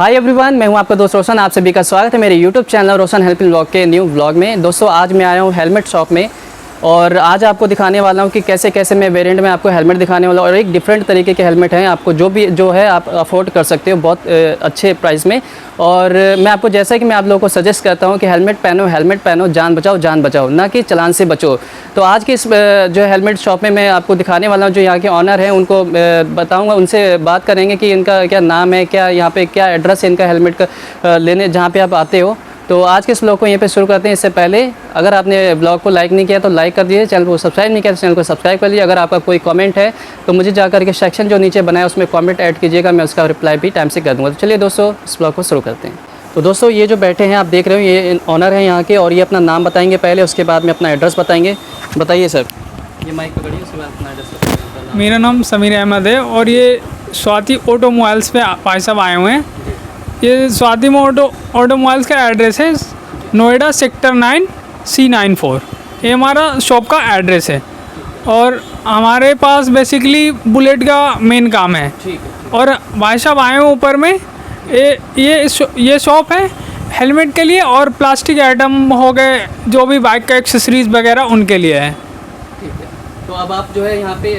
Hi everyone, मैं हूं आपका दोस्त रोशन। आप सभी का स्वागत है मेरे यूट्यूब चैनल रोशन हेल्पिंग व्लॉग के न्यू व्लॉग में। दोस्तों आज मैं आया हूं हेलमेट शॉप में और आज आपको दिखाने वाला हूं कि कैसे कैसे मैं वेरिएंट में आपको हेलमेट दिखाने वाला हूं। और एक डिफरेंट तरीके के हेलमेट हैं, आपको जो है आप अफोर्ड कर सकते हो बहुत अच्छे प्राइस में। और मैं आपको जैसा कि मैं आप लोगों को सजेस्ट करता हूं कि हेलमेट पहनो, जान बचाओ, ना कि चालान से बचो। तो आज की इस जो हेलमेट शॉप में मैं आपको दिखाने वाला हूं, जो यहाँ के ऑनर हैं उनको बताऊँगा, उनसे बात करेंगे कि इनका क्या नाम है, क्या यहाँ पर क्या एड्रेस है इनका हेलमेट का लेने जहाँ पर आप आते हो। तो आज के इस ब्लॉग को यहीं पे शुरू करते हैं। इससे पहले अगर आपने ब्लॉग को लाइक नहीं किया तो लाइक कर दीजिए, चैनल को सब्सक्राइब नहीं किया तो चैनल को सब्सक्राइब कर लीजिए। अगर आपका कोई कमेंट है तो मुझे जाकर के सेक्शन जो नीचे बनाया उसमें कमेंट ऐड कीजिएगा, मैं उसका रिप्लाई भी टाइम से कर दूँगा। तो चलिए दोस्तों इस ब्लॉग को शुरू करते हैं। तो दोस्तों ये जो बैठे हैं आप देख रहे हो, ये ऑनर हैं यहाँ के और ये अपना नाम बताएंगे पहले, उसके बाद में अपना एड्रेस बताएंगे। बताइए सर। ये माइक पकड़िए, उसके बाद अपना एड्रेस बताइए। मेरा नाम समीर अहमद है और ये स्वाति ऑटोमोबाइल्स पे भाई साहब आए हुए हैं। ये स्वाति में ऑटोमोबाइल्स का एड्रेस है नोएडा सेक्टर 9 C94। ये हमारा शॉप का एड्रेस है और हमारे पास बेसिकली बुलेट का मेन काम है। और भाई साहब आए हुए ऊपर में ये शॉप है हेलमेट के लिए और प्लास्टिक आइटम हो गए, जो भी बाइक का एक्सेसरीज वगैरह उनके लिए है। तो अब आप जो है यहाँ पे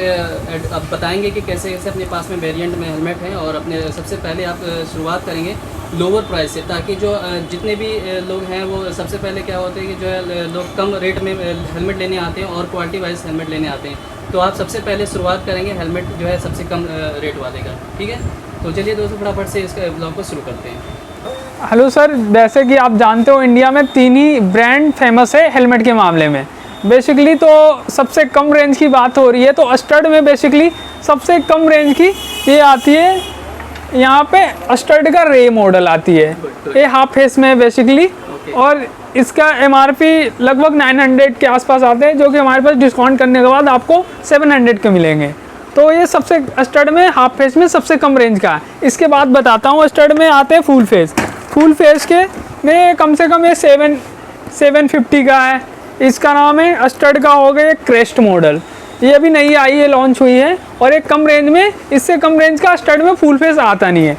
अब बताएंगे कि कैसे कैसे अपने पास में वेरिएंट में हेलमेट हैं। और अपने सबसे पहले आप शुरुआत करेंगे लोअर प्राइस से, ताकि जो जितने भी लोग हैं वो सबसे पहले क्या होते हैं कि जो है लोग कम रेट में हेलमेट लेने आते हैं और क्वालिटी वाइज हेलमेट लेने आते हैं। तो आप सबसे पहले शुरुआत करेंगे हेलमेट जो है सबसे कम रेट वाले का, ठीक है। तो चलिए दोस्तों फटाफट से इसका ब्लॉग को शुरू करते हैं। हेलो सर, जैसे कि आप जानते हो इंडिया में 3 ही ब्रांड फेमस है हेलमेट के मामले में। बेसिकली तो सबसे कम रेंज की बात हो रही है तो स्टड में बेसिकली सबसे कम रेंज की ये आती है, यहाँ पे स्टड का रे मॉडल आती है। ये हाफ फेस में बेसिकली और इसका MRP लगभग 900 के आसपास आते हैं, जो कि हमारे पास डिस्काउंट करने के बाद आपको 700 के मिलेंगे। तो ये सबसे स्टड में हाफ फेस में सबसे कम रेंज का है। इसके बाद बताता हूँ स्टड में आते हैं फुल फेस के में कम से कम ये 750 का है। इसका नाम है स्टड का हो गया क्रेस्ट मॉडल, ये अभी नई आई है, लॉन्च हुई है। और एक कम रेंज में, इससे कम रेंज का स्टड में फुल फेस आता नहीं है।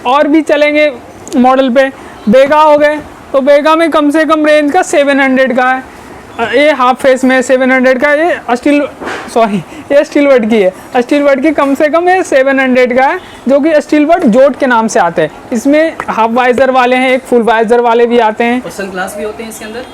और भी चलेंगे मॉडल पे, बेगा हो गए तो बेगा में कम से कम रेंज का 700 का है। ये हाफ फेस में 700 का, ये स्टील वर्ड की है। स्टील वर्ड की कम से कम ये 700 का है, जो कि स्टील वर्ड जोट के नाम से आते हैं। इसमें हाफ वाइजर वाले हैं, एक फुल वाइजर वाले भी आते हैं और सनग्लास भी होते हैं इसके अंदर।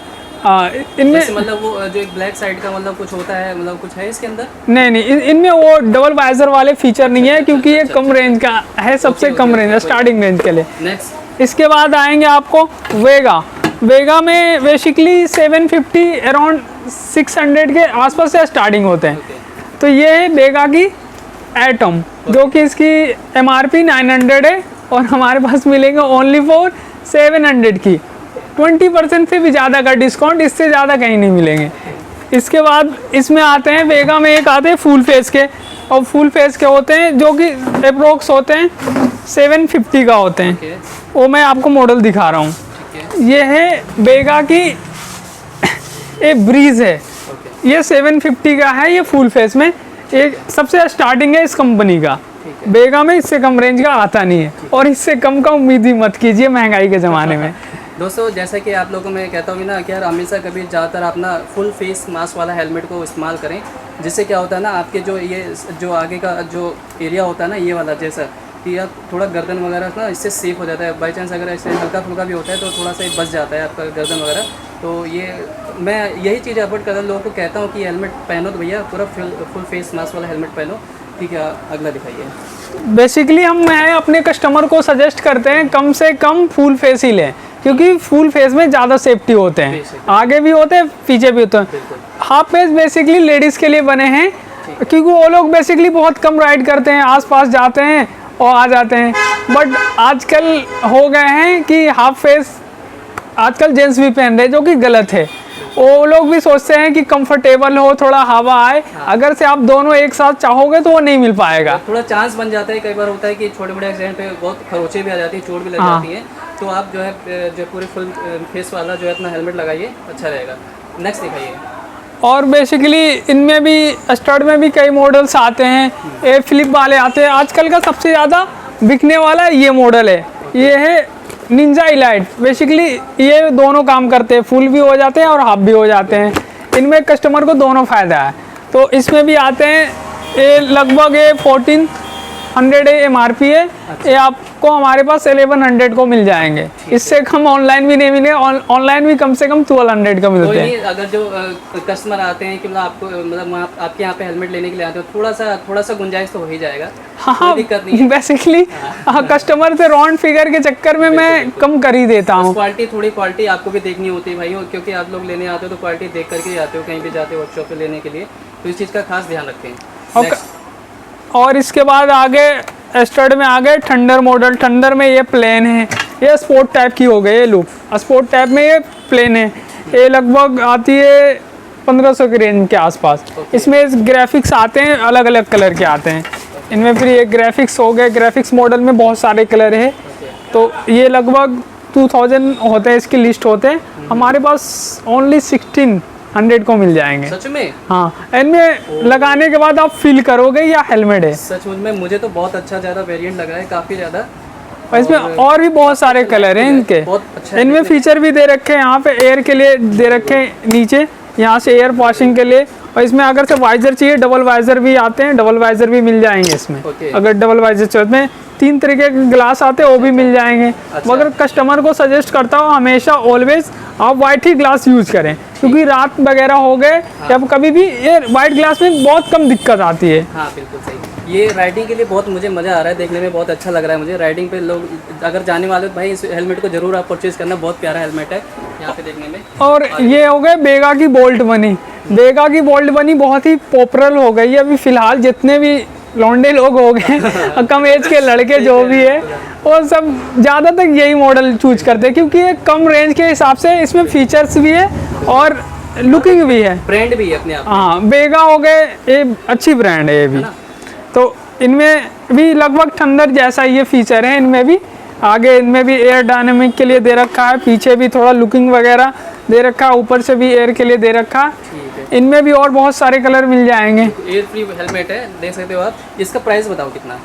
इनमें मतलब वो जो एक ब्लैक साइड का मतलब कुछ होता है, मतलब कुछ है इसके अंदर? नहीं, इनमें वो डबल वाइजर वाले फीचर नहीं है, क्योंकि ये कम रेंज का है, सबसे कम रेंज है स्टार्टिंग रेंज के लिए। नेक्स्ट इसके बाद आएंगे आपको वेगा में बेसिकली 750 अराउंड 600 के आसपास से स्टार्टिंग होते हैं। तो ये है वेगा की एटम, जो कि इसकी MRP 900 है और हमारे पास मिलेंगे ओनली फॉर 700 की। 20% से भी ज़्यादा का डिस्काउंट, इससे ज़्यादा कहीं नहीं मिलेंगे। इसके बाद इसमें आते हैं वेगा में एक आते हैं फुल फेस के, और फुल फेस के होते हैं जो कि अप्रोक्स होते हैं 750 का होते हैं। वो मैं आपको मॉडल दिखा रहा हूँ। ये है वेगा की एक ब्रीज है, ये 750 का है। ये फुल फेस में एक सबसे स्टार्टिंग है इस कंपनी का। वेगा में इससे कम रेंज का आता नहीं है और इससे कम का उम्मीद ही मत कीजिए महंगाई के ज़माने में। दोस्तों जैसा कि आप लोगों को मैं कहता हूँ ना कि यार हमेशा कभी ज़्यादातर आप ना फुल फेस मास्क वाला हेलमेट को इस्तेमाल करें, जिससे क्या होता है ना आपके जो आगे का जो एरिया होता है ना ये वाला, जैसा कि आप थोड़ा गर्दन वगैरह ना इससे सेफ हो जाता है। बाई चांस अगर ऐसे हल्का फुल्का भी होता है तो थोड़ा सा बच जाता है आपका गर्दन वगैरह। तो ये मैं यही चीज़ अवॉइड करता लोगों को कहता हूँ कि हेलमेट पहनो तो भैया पूरा फुल फेस मास्क वाला हेलमेट पहनो, ठीक है। अगला दिखाइए। बेसिकली हम अपने कस्टमर को सजेस्ट करते हैं कम से कम फुल फेस ही लें, क्योंकि फुल फेस में ज़्यादा सेफ्टी होते हैं, आगे भी होते हैं पीछे भी होते हैं। हाफ फेस बेसिकली लेडीज़ के लिए बने हैं, क्योंकि वो लोग बेसिकली बहुत कम राइड करते हैं, आसपास जाते हैं और आ जाते हैं। बट आजकल हो गए हैं कि हाफ फेस आजकल जेंट्स भी पहन रहे हैं, जो कि गलत है। वो लोग भी सोचते हैं कि कंफर्टेबल हो, थोड़ा हवा आए। अगर से आप दोनों एक साथ चाहोगे तो वो नहीं मिल पाएगा। थोड़ा चांस बन जाता है, कई बार होता है कि छोटे बड़े एक्सीडेंट पे बहुत खरोचे भी आ जाती है, चोट भी लग जाती है। तो आप जो पूरे फुल फेस वाला जो है अपना हेलमेट लगाइए, अच्छा रहेगा। नेक्स्ट दिखाइए। और बेसिकली इनमें भी स्टड में भी कई मॉडल्स आते हैं, ए फ्लिप वाले आते हैं। आजकल का सबसे ज़्यादा बिकने वाला ये मॉडल है, ये है निंजा इलाइट। बेसिकली ये दोनों काम करते हैं, फुल भी हो जाते हैं और हाफ भी हो जाते हैं। इनमें कस्टमर को दोनों फ़ायदा है। तो इसमें भी आते हैं, ये लगभग ये 1400 MRP है। ये आपको हमारे पास 1100 को मिल जाएंगे। इससे कम ऑनलाइन भी नहीं मिले, ऑनलाइन भी कम से कम 1200 का मिलते हैं। अगर जो कस्टमर आते हैं कि मतलब आपको मतलब आपके यहाँ पे हेलमेट लेने के लिए आते हो, थोड़ा सा गुंजाइश तो हो ही जाएगा। हाँ, दिक्कत नहीं है। बेसिकली कस्टमर से राउंड फिगर के चक्कर में मैं कम कर ही देता हूँ। क्वालिटी आपको भी देखनी होती है भाई, क्योंकि आप लोग लेने आते हो तो क्वालिटी देख करके ही आते हो, कहीं भी जाते हो वर्कशॉप पे लेने के लिए, तो इस चीज़ का खास ध्यान रखें। और इसके बाद आगे स्टड में आगे थंडर मॉडल। थंडर में ये प्लेन है, ये स्पोर्ट टाइप की हो गई है लुक। स्पोर्ट टाइप में ये प्लेन है, ये लगभग आती है 1500 के रेंज के आसपास। इसमें ग्राफिक्स आते हैं, अलग अलग कलर के आते हैं इनमें। फिर ये ग्राफिक्स हो गए, ग्राफिक्स मॉडल में बहुत सारे कलर है। तो ये लगभग 2000 होते हैं, इसकी लिस्ट होते हैं। हमारे पास ओनली 1600 को मिल जाएंगे। सच में? हाँ, इनमें लगाने के बाद आप फील करोगे या हेलमेट है। सच में मुझे तो बहुत अच्छा ज़्यादा वेरिएंट लगा है, काफ़ी ज़्यादा। और इसमें और भी बहुत सारे कलर हैं इनके। बहुत अच्छा इनमें फीचर भी दे रखे हैं, यहाँ पे एयर के लिए दे रखे हैं नीचे, यहाँ से एयर पासिंग के लिए। और इसमें अगर से वाइजर चाहिए, डबल वाइजर भी आते हैं, डबल वाइजर भी मिल जाएंगे इसमें। अगर डबल वाइजर चाहिए, में 3 तरीके के ग्लास आते हैं, वो भी मिल जाएंगे। मगर कस्टमर को सजेस्ट करता हूँ हमेशा ऑलवेज आप वाइट ही ग्लास यूज़ करें, क्योंकि रात वगैरह हो गए या कभी भी ये वाइट ग्लास में बहुत कम दिक्कत आती है। हाँ बिल्कुल सही। ये राइडिंग के लिए बहुत मुझे मज़ा आ रहा है, देखने में बहुत अच्छा लग रहा है मुझे। राइडिंग पे लोग अगर जाने वाले तो भाई इस हेलमेट को जरूर आप परचेज़ करना, बहुत प्यारा हेलमेट है यहाँ पे देखने में। और ये हो गए बेगा की बोल्ट बनी। बेगा की बोल्ट बनी बहुत ही पॉपुलर हो गई है अभी फ़िलहाल। जितने भी लौंडे लोग हो गए कम एज के लड़के जो भी है, और सब ज़्यादातर यही मॉडल चूज करते हैं, क्योंकि ये कम रेंज के हिसाब से इसमें फीचर्स भी है और लुकिंग भी है, ब्रांड भी है अपने आप। हाँ, बेगा हो गए, ये अच्छी ब्रांड है ये भी। तो इनमें भी लगभग थंडर जैसा ये फीचर है इनमें भी। आगे इनमें भी एयर डायनेमिक के लिए दे रखा है, पीछे भी थोड़ा लुकिंग वगैरह दे रखा है, ऊपर से भी एयर के लिए दे रखा है। इनमें भी और बहुत सारे कलर मिल जाएंगे। एयर फ्री हेलमेट है, देख सकते हो आप। इसका प्राइस बताओ कितना?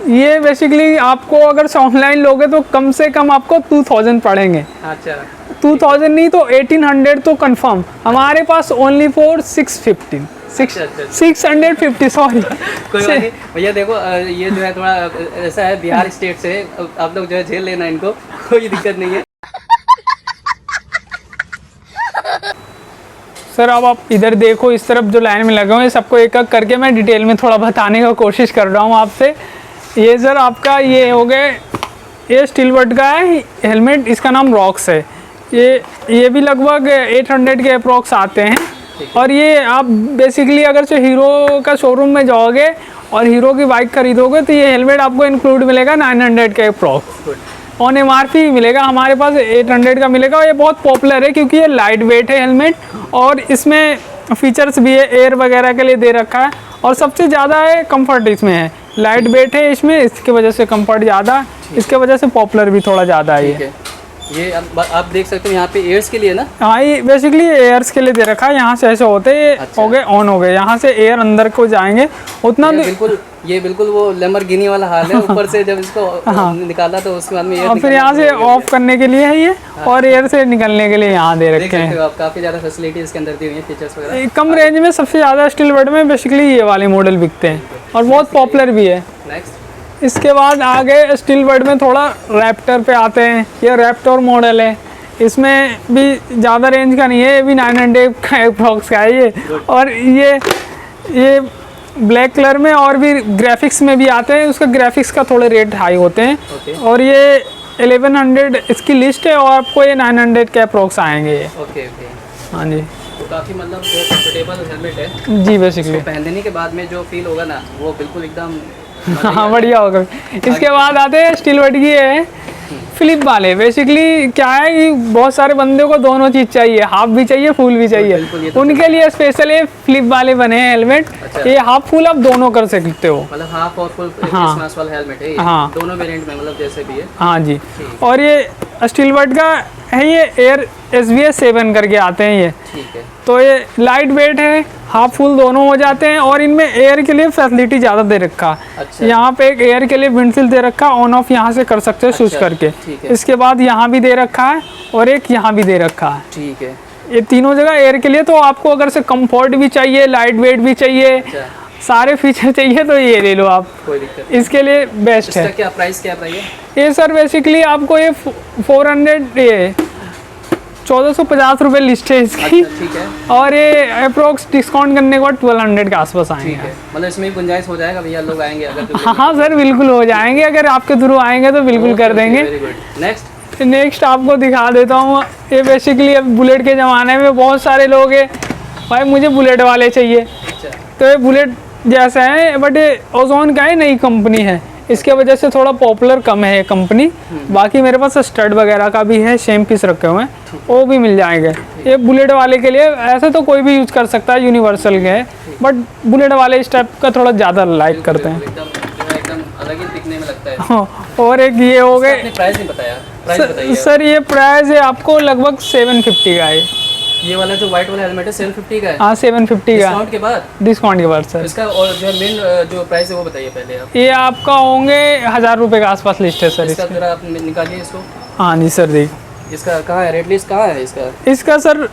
ये बेसिकली आपको अगर से ऑनलाइन लोगे तो कम से कम आपको 2000 पड़ेंगे। अच्छा, 2000 नहीं तो 1800 तो कंफर्म। हमारे पास ओनली फॉर 650 650 सॉरी। कोई बात नहीं भैया, देखो ये जो है थोड़ा ऐसा है, बिहार स्टेट से आप लोग जो है झेल लेना इनको, कोई दिक्कत नहीं है। सर अब आप इधर देखो, इस तरफ जो लाइन में लगे हुए हैं सबको एक एक करके मैं डिटेल में थोड़ा बताने का कोशिश कर रहा हूँ आपसे। ये सर आपका ये हो गए, ये स्टील बट का है हेलमेट, इसका नाम रॉक्स है। ये भी लगभग 800 के अप्रॉक्स आते हैं। और ये आप बेसिकली अगर से हीरो का शोरूम में जाओगे और हीरो की बाइक खरीदोगे तो ये हेलमेट आपको इंक्लूड मिलेगा 900 के अप्रॉक्स। ऑन MRP मिलेगा, हमारे पास 800 का मिलेगा। और ये बहुत पॉपुलर है क्योंकि ये लाइट वेट है हेलमेट, और इसमें फीचर्स भी है, एयर वगैरह के लिए दे रखा है। और सबसे ज़्यादा है कंफर्ट इसमें है, लाइट वेट है इसमें, इसकी वजह से कंफर्ट ज़्यादा, इसके वजह से पॉपुलर भी थोड़ा ज़्यादा है ये आप देख सकते हो यहाँ पे एयर्स के लिए ना। हाँ, ये बेसिकली एयर्स के लिए दे रखा है। यहाँ से ऐसे होते हैं, अच्छा। हो गए ऑन हो गए, यहाँ से एयर अंदर को जाएंगे उतना ये बिल्कुल वो लेम्बोर्गिनी वाला हाल है। ऊपर से जब इसको निकाला तो उसके बाद में एयर फिर यहाँ से ऑफ करने के लिए है ये, और एयर से निकलने के लिए यहाँ दे रखे हैं। आप काफ़ी ज़्यादा फैसिलिटी इसके अंदर दी हुई है, फीचर्स वगैरह। कम रेंज में सबसे ज़्यादा स्टील बट में बेसिकली ये वाले मॉडल बिकते हैं और बहुत पॉपुलर भी है। नेक्स्ट इसके बाद आगे स्टील बट में थोड़ा रैप्टर पे आते हैं। ये रैप्टर मॉडल है, इसमें भी ज़्यादा रेंज का नहीं है, ये भी 900 का अप्रॉक्स का है ये। और ये ब्लैक कलर में और भी ग्राफिक्स में भी आते हैं, उसका ग्राफिक्स का थोड़े रेट हाई होते हैं। और ये 1100 इसकी लिस्ट है, और आपको ये 900 के अप्रॉक्स आएंगे ये। हाँ जी, तो काफ़ी मतलब कंफर्टेबल हेलमेट है जी। बेसिकली पहनने के बाद में जो फील होगा ना, वो बिल्कुल एकदम हाँ बढ़िया होगा। इसके बाद आते हैं स्टील बट की है फ्लिप वाले बेसिकली क्या है कि बहुत सारे बंदे को दोनों चीज़ चाहिए, हाफ भी चाहिए फुल भी चाहिए, बिल्कुल, ये तो उनके लिए स्पेशल ये फ्लिप वाले बने हैं हेलमेट। अच्छा। ये हाफ फुल आप दोनों कर सकते हो। मतलब हाफ और फुल हाँ। फेस वाला हेलमेट है ये? हाँ। दोनों वेरिएंट में, मतलब जैसे भी है। हाँ जी। ठीक। और ये स्टील बर्ड का है, ये एयर SBS 7 करके आते हैं ये। ठीक है। तो ये लाइट वेट है, हाफ फुल दोनों हो जाते हैं और इनमें एयर के लिए फैसिलिटी ज़्यादा दे रखा है। अच्छा। यहाँ पे एक एयर के लिए विंडशील्ड दे रखा है, ऑन ऑफ यहाँ से कर सकते हो स्विच अच्छा, करके। ठीक है। इसके बाद यहाँ भी दे रखा है और एक यहाँ भी दे रखा है। ठीक है। ये तीनों जगह एयर के लिए। तो आपको अगर से कंफर्ट भी चाहिए, लाइट वेट भी चाहिए, अच्छा, सारे फीचर चाहिए तो ये ले लो आप, कोई दिक्कत नहीं। इसके लिए बेस्ट इसका है। क्या प्राइस क्या है? ये सर बेसिकली आपको ये 400 ये 1450 रुपये लिस्ट है इसकी। अच्छा, ठीक है। और ये अप्रोक्स डिस्काउंट करने के बाद 1200 के आसपास ठीक आएंगे। है, मतलब इसमें भी गुंजाइश हो जाएगा भैया, लोग आएंगे अगर तो हाँ सर बिल्कुल हो जाएंगे, अगर आपके थ्रू आएंगे तो बिल्कुल कर देंगे। Very good. नेक्स्ट। नेक्स्ट आपको दिखा देता हूँ। ये बेसिकली अब बुलेट के ज़माने में बहुत सारे लोग हैं भाई मुझे बुलेट वाले चाहिए, अच्छा, तो ये बुलेट जैसा है बट ये ओजोन का है, नई कंपनी है, इसके वजह से थोड़ा पॉपुलर कम है ये कंपनी। बाकी मेरे पास स्टड वगैरह का भी है, सेम पीस रखे हुए हैं, वो भी मिल जाएंगे। ये बुलेट वाले के लिए, ऐसे तो कोई भी यूज़ कर सकता है, यूनिवर्सल के है, बट बुलेट वाले इस टाइप का थोड़ा ज़्यादा लाइक करते हैं। एकदम जो है एकदम अलग ही दिखने में लगता है। हाँ, और एक ये हो गए। आपने प्राइस नहीं बताया, प्राइस बताइए। सर ये प्राइस है आपको लगभग 750 का है। ये वाला जो व्हाइट वाला हेलमेट है 750 का है? हाँ 750 का डिस्काउंट के बाद? डिस्काउंट के बाद सर। इसका और जो मेन जो प्राइस है वो बताइए पहले आप। ये आपका होंगे 1000 रुपये के आसपास लिस्ट है सर इसका इसकी। जरा आप निकालिए इसको। हाँ जी सर देखिए इसका कहाँ है रेट लिस्ट, कहाँ है इसका? इसका सर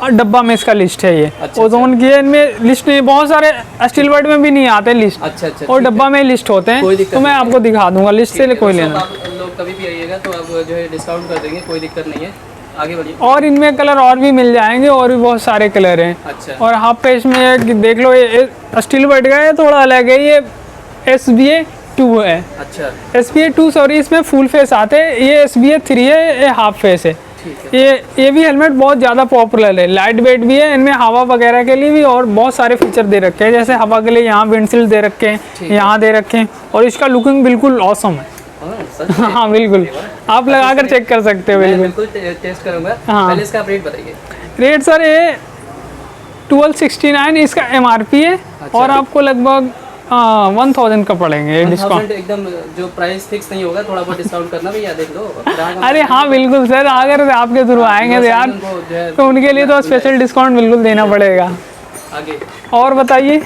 डब्बा में इसका लिस्ट है ये। अच्छा, ओजोन की है, इनमें लिस्ट नहीं, बहुत सारे स्टील वर्ड में भी नहीं आते लिस्ट। अच्छा अच्छा, और ठीक डब्बा है। में लिस्ट होते हैं, कोई दिक्कत तो मैं नहीं आपको दिखा दूंगा लिस्ट से, ठीक है, कोई दोस्तों, लेना। आप लोग कभी भी आइएगा तो आप जो है डिस्काउंट कर देंगे, कोई दिक्कत नहीं है। आगे बढ़िए। और इनमें कलर और भी मिल जाएंगे, और भी बहुत सारे कलर हैं। अच्छा, और हाफ पेज में देख लो, ये स्टील वर्ड का है, थोड़ा अलग है, ये SBA 2 है। अच्छा, SBA 2 सॉरी, इसमें फुल फेस आते हैं, ये SBA 3 है, ये हाफ फेस है। ठीक है। ये भी हेलमेट बहुत ज़्यादा पॉपुलर है, लाइट वेट भी है, इनमें हवा वगैरह के लिए भी और बहुत सारे फीचर दे रखे हैं, जैसे हवा के लिए यहाँ विंडशील्ड दे रखे हैं, ठीक है। यहाँ दे रखे हैं, और इसका लुकिंग बिल्कुल ऑसम है। हाँ, सच में? हाँ बिल्कुल, आप लगा कर चेक कर सकते हो। मैं बिल्कुल बिल्कुल टेस्ट करूंगा। हाँ। पहले इसका आप रेट बताइए। रेट सर ये 1269 इसका MRP है। अच्छा। और आपको लगभग 1000 का पड़ेंगे 1000 डिस्काउंट। एकदम जो प्राइस फिक्स नहीं होगा, थोड़ा बहुत डिस्काउंट करना भी, या देख लो। अरे हाँ बिल्कुल सर, अगर आपके थ्रू आएंगे तो यार, तो उनके लिए तो स्पेशल डिस्काउंट बिल्कुल देना पड़ेगा। आगे और बताइए।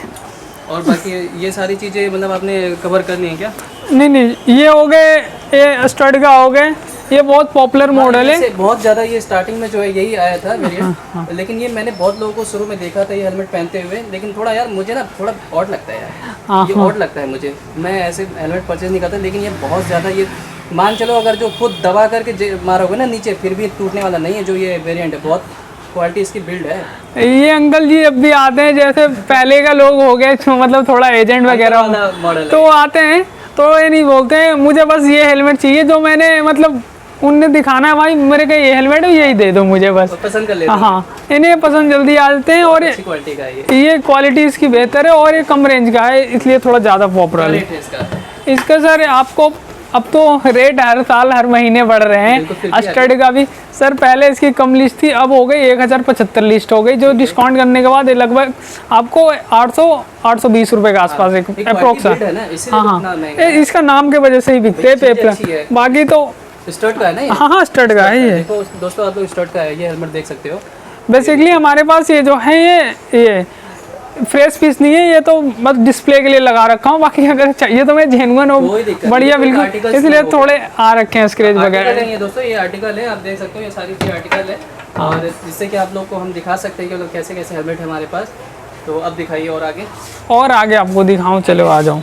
और बाकी ये सारी चीज़ें मतलब आपने कवर करनी है क्या? नहीं, ये हो गए, ये स्टड का हो गए, ये बहुत पॉपुलर मॉडल है। जैसे बहुत ज़्यादा ये स्टार्टिंग में जो है यही आया था वेरिएंट, लेकिन ये मैंने बहुत लोगों को शुरू में देखा था ये हेलमेट पहनते हुए, लेकिन थोड़ा यार मुझे ना थोड़ा ऑड लगता है यार, ये ऑड लगता है मुझे। मैं ऐसे हेलमेट परचेज नहीं करता, लेकिन ये बहुत ज़्यादा, ये मान चलो अगर जो खुद दबा करके मारोगे ना नीचे, फिर भी टूटने वाला नहीं है जो ये वेरिएंट है। बहुत क्वालिटी इसकी बिल्ड है। ये अंकल जी जब भी आते हैं, जैसे पहले का लोग हो गए जो मतलब थोड़ा एजेंट वगैरह, मॉडल तो वो आते हैं तो ये नहीं बोलते हैं मुझे बस ये हेलमेट चाहिए, जो मैंने मतलब उनने दिखाना है भाई मेरे का ये हेलमेट है, यही दे दो मुझे बस। पसंद कर लेते हैं। हाँ, इन्हें पसंद जल्दी आ जाते हैं। और अच्छी क्वालिटी का है ये क्वालिटी इसकी बेहतर है, और ये कम रेंज का है, इसलिए थोड़ा ज़्यादा पॉपुलर रेट है है इसका। इसका। सर आपको अब तो रेट हर साल हर महीने बढ़ रहे बिल्कुल, फिर हैं। भी स्टड का भी सर पहले इसकी कम लिस्ट थी, अब हो गई 1075 लिस्ट हो गई, जो डिस्काउंट करने के बाद ये लगभग आपको 820 रुपये के आसपास एक अप्रोक्स है ना, इसीलिए हाँ इतना हाँ, महंगा है। इसका नाम के वजह से ही बिकते हैं चीज़ पेपर, अच्छी है। बाकी तो स्टड का है ना ये? हाँ हाँ स्टड का है ये। देखो दोस्तों, आप लोग स्टड का है ये हेलमेट, देख सकते हो। बेसिकली हमारे पास ये जो है ये फ्रेश पीस नहीं है, ये तो बस डिस्प्ले के लिए लगा रखा हूँ, बाकी अगर चाहिए तो मैं जेन्युइन हो कोई दिक्कत बढ़िया नहीं, कोई बिल्कुल, articles इसलिए नहीं थोड़े आ रखे हैं स्क्रेच आर्टिकल वगैरह। है ये दोस्तों, ये आर्टिकल है, आप देख सकते हो, ये सारी चीज़ आर्टिकल है, और जिससे कि आप लोग को हम दिखा सकते हैं कि मतलब कैसे कैसे हेलमेट है हमारे पास। तो अब दिखाइए और आगे। और आगे आपको दिखाऊं, चलो आ जाऊं।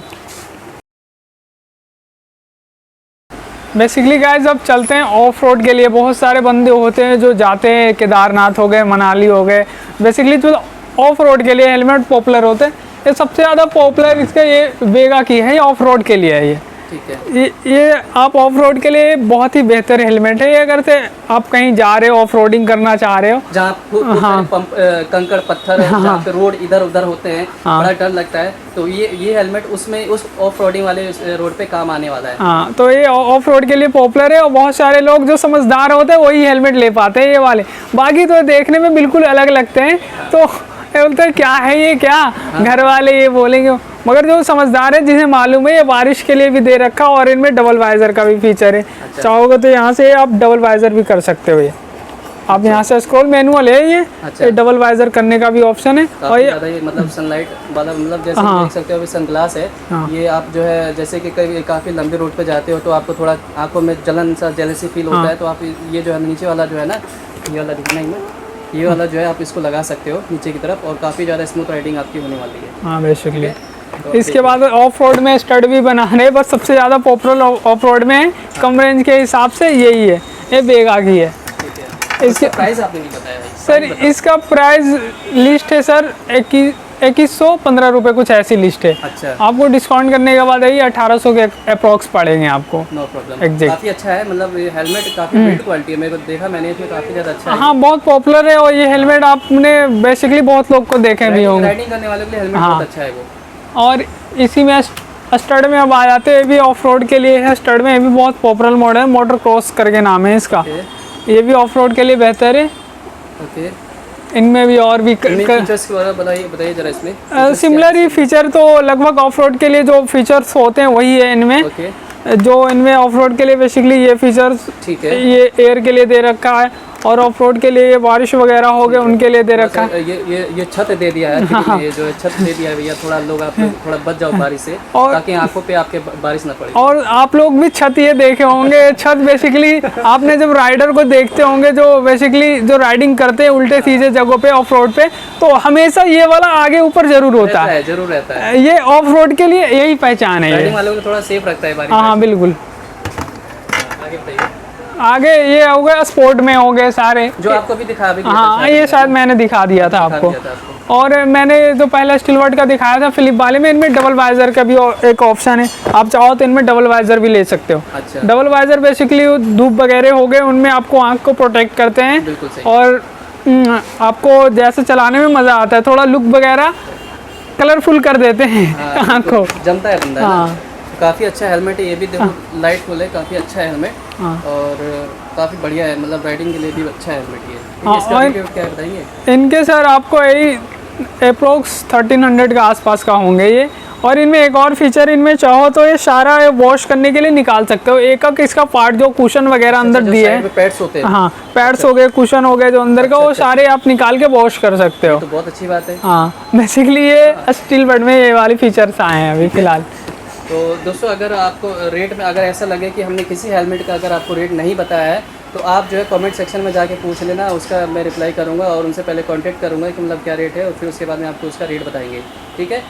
बेसिकली गाइस अब चलते हैं ऑफ रोड के लिए। बहुत सारे बंदे होते हैं जो जाते हैं, केदारनाथ हो गए, मनाली हो गए, बेसिकली जो ऑफ रोड के लिए हेलमेट पॉपुलर होते हैं। ये सबसे ज़्यादा पॉपुलर इसका ये वेगा की है, ये ऑफ रोड के लिए है। ठीक है। ये आप ऑफ रोड के लिए बहुत ही बेहतर हेलमेट है। ये अगर से आप कहीं जा रहे हो, ऑफ रोडिंग करना चाह रहे हो, जहाँ कंकड़ पत्थर जहाँ पे रोड इधर उधर होते हैं, बड़ा डर लगता है, तो ये हेलमेट उसमें उस ऑफ रोडिंग वाले रोड पे काम आने वाला है। हाँ, तो ये ऑफ रोड के लिए पॉपुलर है और बहुत सारे लोग जो समझदार होते हैं वही हेलमेट ले पाते हैं ये वाले। बाकी तो देखने में बिल्कुल अलग लगते हैं, तो ये बोलते हैं क्या है ये, क्या घर वाले ये बोलेंगे, मगर जो समझदार है जिन्हें मालूम है ये बारिश के लिए भी दे रखा, और इनमें डबल वाइजर का भी फीचर है। चाहोगे तो यहाँ से आप डबल वाइजर भी कर सकते हो। ये आप यहाँ से स्क्रॉल मैनुअल है, ये डबल वाइजर करने का भी ऑप्शन है। और ये मतलब सनलाइट वाला, मतलब जैसे देख सकते हो सनग्लास है। ये आप जो है जैसे कि कभी काफ़ी लंबे रूट पे जाते हो तो आपको थोड़ा आंखों में जलन सा जेलसी फील होता है, तो आप ये जो है नीचे वाला जो है ना, ये वाला दिखना ही ये वाला जो है आप इसको लगा सकते हो नीचे की तरफ, और काफ़ी ज़्यादा स्मूथ राइडिंग आपकी होने वाली है। हाँ, बेसिकली इसके बाद ऑफ रोड में स्टड भी बना रहे हैं, बस सबसे ज़्यादा पॉपुलर ऑफ रोड में है कम रेंज के हिसाब से यही है, ये बेगा की है। इसका प्राइस आपने नहीं बताया भाई। सर इसका प्राइस लिस्ट है सर 2115 रुपये कुछ ऐसी लिस्ट है। अच्छा। आपको डिस्काउंट करने के बाद यही 1800 के अप्रॉक्स पड़ेंगे आपको। No problem. एग्जैक्ट। काफ़ी अच्छा है, मतलब ये हेलमेट काफ़ी बिल्ड क्वालिटी है, मेरे को देखा मैंने इसमें काफ़ी ज़्यादा अच्छा है। हाँ, बहुत पॉपुलर है और ये हेलमेट आपने बेसिकली बहुत लोग को देखे भी होंगे। राइडिंग करने वालों के लिए हेलमेट बहुत अच्छा है वो। और इसी में स्टड में अब आ जाते हैं, भी ऑफ रोड के लिए है। स्टड में ये भी बहुत पॉपुलर मॉडल है, मोटर क्रॉस करके नाम है इसका। ये भी ऑफ रोड के लिए बेहतर है। ओके। इनमें भी और भी फीचर्स के बारे में बताइए जरा इसमें। सिमिलर ही फीचर तो लगभग ऑफ रोड के लिए जो फीचर्स होते हैं वही है इनमें। जो इनमें ऑफ रोड के लिए बेसिकली ये फीचर्स, ठीक है, ये एयर के लिए दे रखा है, और ऑफ रोड के लिए बारिश वगैरह हो गए उनके लिए दे रखा है। ये छत दे दिया है। हाँ। ये जो छत दे दिया है भैया, थोड़ा लोग आप थोड़ा बच जाओ बारिश से, ताकि आंखों पे आपके बारिश ना पड़े। और आप लोग भी छत ये देखे होंगे, छत बेसिकली आपने जब राइडर को देखते होंगे जो बेसिकली जो राइडिंग करते हैं उल्टे सीधे जगहों पे ऑफ रोड पे, तो हमेशा ये वाला आगे ऊपर जरूर होता है, जरूर रहता है। ये ऑफ रोड के लिए यही पहचान है, राइडिंग वालों को थोड़ा सेफ रखता है बारिश। हाँ बिल्कुल। आगे बताइए। आगे ये हो गया स्पोर्ट में हो गए सारे जो आपको भी दिखा भी। हाँ, ये शायद मैंने दिखा दिया था आपको। और मैंने जो पहला स्टिलवर्ट का दिखाया था फिलिप वाले में, इनमें डबल वाइजर का भी एक ऑप्शन है। आप चाहो तो इनमें डबल वाइजर भी ले सकते हो। अच्छा। डबल वाइजर बेसिकली धूप वगैरह हो गए उनमें आपको आंख को प्रोटेक्ट करते हैं। बिल्कुल सही। और आपको जैसे चलाने में मज़ा आता है, थोड़ा लुक वगैरह कलरफुल कर देते हैं आँख को, जमता है बंदा। हाँ, काफ़ी अच्छा हेलमेट है ये भी, देखो लाइट फुल है, काफ़ी अच्छा है हेलमेट। और काफ़ी बढ़िया है, मतलब राइडिंग के लिए भी अच्छा है हेलमेट ये। इसका रेट क्या बताएंगे? इनके सर आपको यही अप्रोक्स 1300 के आसपास का होंगे ये। और इनमें एक और फीचर, इनमें चाहो तो ये सारा वॉश करने के लिए निकाल सकते हो, एक एक इसका पार्ट जो कुशन वगैरह अंदर दिए हैं, पैड्स होते हैं। हाँ, पैड्स हो गए, कुशन हो गए जो अंदर का, वो सारे आप निकाल के वॉश कर सकते हो। तो बहुत अच्छी बात है। हाँ, बेसिकली ये स्टील बड में ये वाले फीचर्स आए हैं अभी फिलहाल। तो दोस्तों अगर आपको रेट में अगर ऐसा लगे कि हमने किसी हेलमेट का अगर आपको रेट नहीं बताया है, तो आप जो है कमेंट सेक्शन में जाके पूछ लेना, उसका मैं रिप्लाई करूँगा और उनसे पहले कांटेक्ट करूँगा कि मतलब क्या रेट है, और फिर उसके बाद में आपको उसका रेट बताएंगे। ठीक है।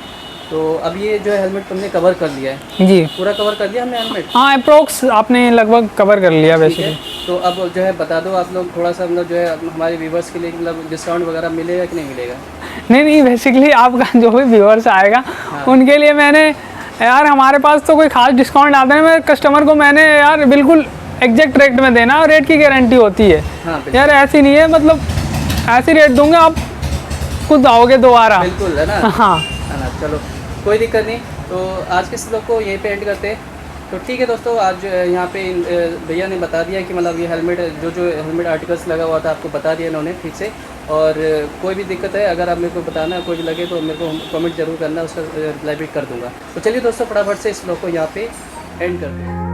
तो अब ये जो है हेलमेट तुमने कवर कर लिया है जी, पूरा कवर कर लिया हमने हेलमेट। हाँ, अप्रोक्स आपने लगभग कवर कर लिया बेसिकली। तो अब जो है बता दो आप लोग थोड़ा सा, मतलब जो है हमारे व्यूवर्स के लिए मतलब डिस्काउंट वगैरह मिलेगा कि नहीं मिलेगा? नहीं, बेसिकली आपका जो भी व्यूअर्स आएगा उनके लिए मैंने यार, हमारे पास तो कोई खास डिस्काउंट आता है, मैं कस्टमर को मैंने यार बिल्कुल एग्जैक्ट रेट में देना, और रेट की गारंटी होती है। हाँ, यार ऐसी नहीं है, मतलब ऐसी रेट दूंगा आप खुद आओगे दोबारा। बिल्कुल है ना। हाँ है ना, चलो कोई दिक्कत नहीं। तो आज के इस लोग को यहीं पे एंड करते हैं। तो ठीक है दोस्तों, आज यहाँ पे भैया ने बता दिया कि मतलब ये हेलमेट जो हेलमेट आर्टिकल्स लगा हुआ था आपको बता दिया इन्होंने ठीक से। और कोई भी दिक्कत है अगर आप मेरे को बताना कोई भी लगे तो मेरे को कमेंट जरूर करना, उसका रिप्लाई भी कर दूँगा। तो चलिए दोस्तों फटाफट से इस ब्लॉग को यहाँ पे एंड करते हैं।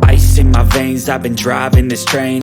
Ice in my veins, I've been driving this train